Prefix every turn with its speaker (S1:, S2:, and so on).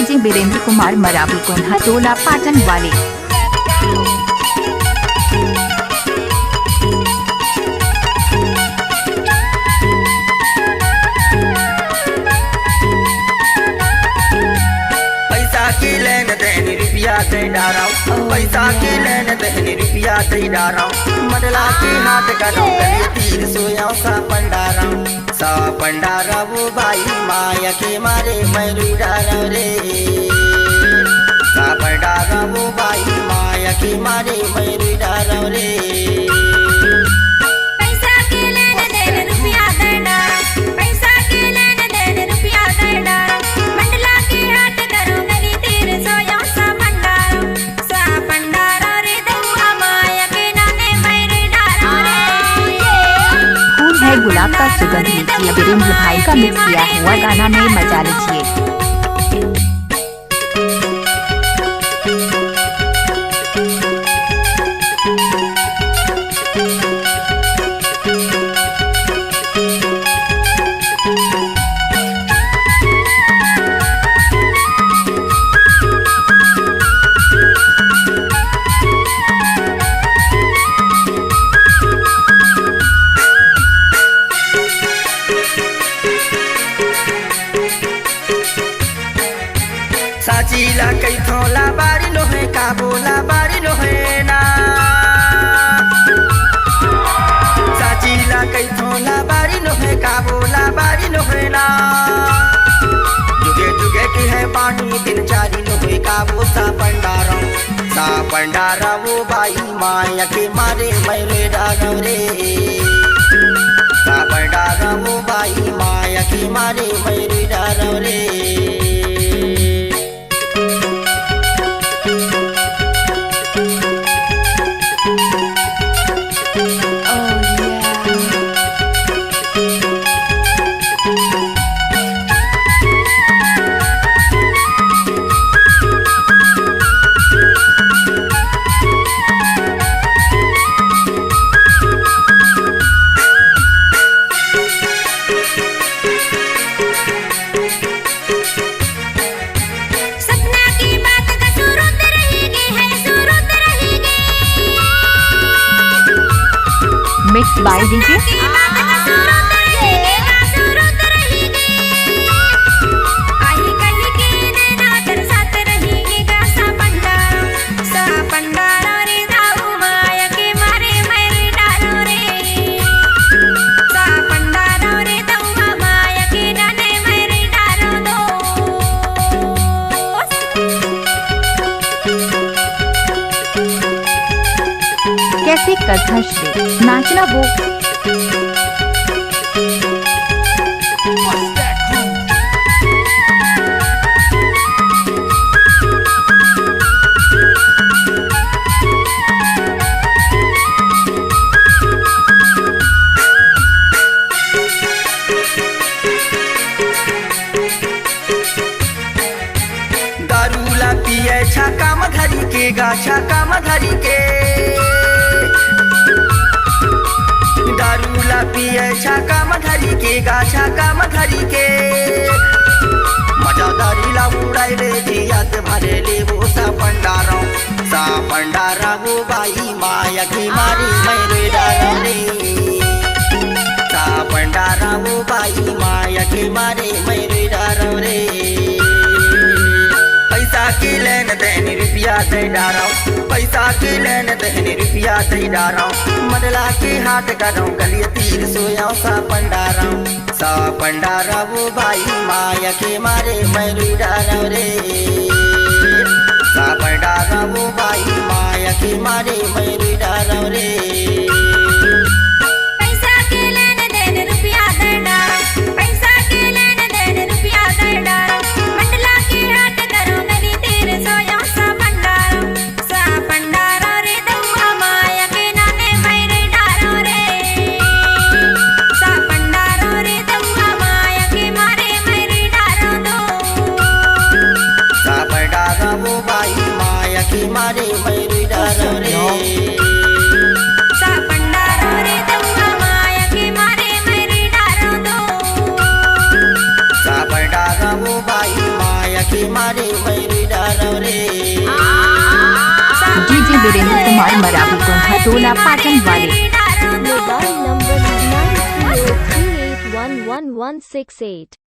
S1: DJ Virendra Kumar Maravi कोन्हा टोला पाटन वाले।
S2: पैसा के लेन देन रुपया दे डारा मडला के हाथ करो गलिए तीर सोया सा पंडारा वो भाई माया के मारे मैं डारा रे सा पंडारा वो भाई माया के मारे मैं डारा रे।
S1: गुलाब का सुगंध लीजिए वीरेंद्र भाई का मिक्स किया हुआ गाना में मजा लीजिए।
S2: साचीला कई थोला बारी लो है काबोला बारी लो है ना साचीला कई थोला बारी लो है काबोला बारी लो है ना जुगे जुगे की है पानी दिन चारी लो है काबो सा पंडारा वो बाई माया के मारे मैले डालो रे सा पंडारा वो बाई माया के मारे मैले डालो रे।
S1: मिक्स बाय डीजे कैसे कथा श्री नाचना वो
S2: दारूला पिए छाका मधरी के गाछा का मधरी के दारूला पिए छाका मधरी के गाछा का मधरी के मजा दारीला उड़ाई ले जियात भरे ले वो सा पंडारा वो बाई माया की मारी मेरे डालो रे सा पंडारा वो बाई माया की मारे मेरे डालो रे। पैसा के लेन देन रुपया दे डारा पैसा के लेन देन रुपया दे डारा मडला के हाथ करो गलिए तीर सोया सा पंडारा वो भाई माया के मारे मैं डारा रे सा पंडारा वो भाई माया के मारे मैं डारा रे। मारे मैं डारो रे
S3: सा पंडारो रे दम्मा माया के मारे मैं डारो दो
S2: सा पंडारा वो बाई माया के मारे मैं डारो रे
S1: डीजे वीरेंद्र कुमार मरावी गोंठा टोला पाटन वाले।
S4: Mobile number 9303811168.